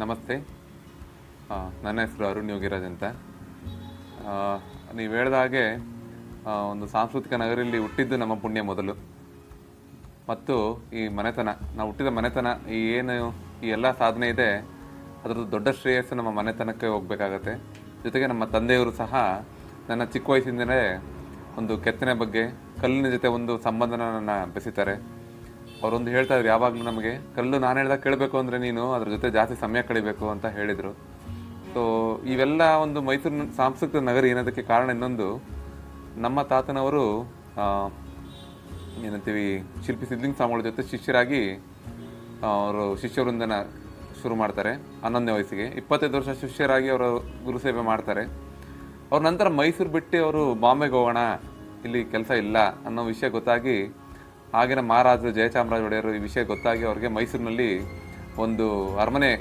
ನಮಸ್ತೆ. ನನ್ನ ಹೆಸರು ಅರುಣ್ ಯೋಗಿರಾಜ್ ಅಂತ. ನೀವು ಹೇಳಿದ ಹಾಗೆ ಒಂದು ಸಾಂಸ್ಕೃತಿಕ ನಗರಲ್ಲಿ ಹುಟ್ಟಿದ್ದು ನಮ್ಮ ಪುಣ್ಯ ಮೊದಲು. ಮತ್ತು ಈ ಮನೆತನ, ನಾವು ಹುಟ್ಟಿದ ಮನೆತನ, ಈ ಎಲ್ಲ ಸಾಧನೆ ಇದೆ, ಅದರದ್ದು ದೊಡ್ಡ ಶ್ರೇಯಸ್ಸು ನಮ್ಮ ಮನೆತನಕ್ಕೆ ಹೋಗಬೇಕಾಗತ್ತೆ. ಜೊತೆಗೆ ನಮ್ಮ ತಂದೆಯವರು ಸಹ ನನ್ನ ಚಿಕ್ಕ ವಯಸ್ಸಿಂದಲೇ ಒಂದು ಕೆತ್ತನೆ ಬಗ್ಗೆ, ಕಲ್ಲಿನ ಜೊತೆ ಒಂದು ಸಂಬಂಧನ ನನ್ನ ಬೆಸಿತಾರೆ. ಅವರೊಂದು ಹೇಳ್ತಾ ಇದ್ರು ಯಾವಾಗಲೂ ನಮಗೆ, ಕಲ್ಲು ನಾನು ಹೇಳ್ದಾಗ ಕೇಳಬೇಕು ಅಂದರೆ ನೀನು ಅದ್ರ ಜೊತೆ ಜಾಸ್ತಿ ಸಮಯ ಕಳಿಬೇಕು ಅಂತ ಹೇಳಿದರು. ಸೊ ಇವೆಲ್ಲ ಒಂದು ಮೈಸೂರಿನ ಸಾಂಸ್ಕೃತಿಕ ನಗರ ಏನೋದಕ್ಕೆ ಕಾರಣ ಇನ್ನೊಂದು, ನಮ್ಮ ತಾತನವರು ಏನಂತೀವಿ ಶಿಲ್ಪಿ ಸಿದ್ಧಲಿಂಗ ಸ್ವಾಮಿಗಳ ಜೊತೆ ಶಿಷ್ಯರಾಗಿ ಅವರು ಶಿಷ್ಯವೃಂದನ ಶುರು ಮಾಡ್ತಾರೆ. 11ನೇ ವಯಸ್ಸಿಗೆ 25 ವರ್ಷ ಶಿಷ್ಯರಾಗಿ ಅವರು ಗುರುಸೇವೆ ಮಾಡ್ತಾರೆ. ಅವ್ರ ನಂತರ ಮೈಸೂರು ಬಿಟ್ಟು ಅವರು ಬಾಂಬೆಗೆ ಹೋಗೋಣ, ಇಲ್ಲಿ ಕೆಲಸ ಇಲ್ಲ ಅನ್ನೋ ವಿಷಯ ಗೊತ್ತಾಗಿ, ಆಗಿನ ಮಹಾರಾಜರು ಜಯಚಾಮರಾಜ ಒಡೆಯರು ಈ ವಿಷಯ ಗೊತ್ತಾಗಿ ಅವ್ರಿಗೆ ಮೈಸೂರಿನಲ್ಲಿ ಒಂದು ಅರಮನೆ,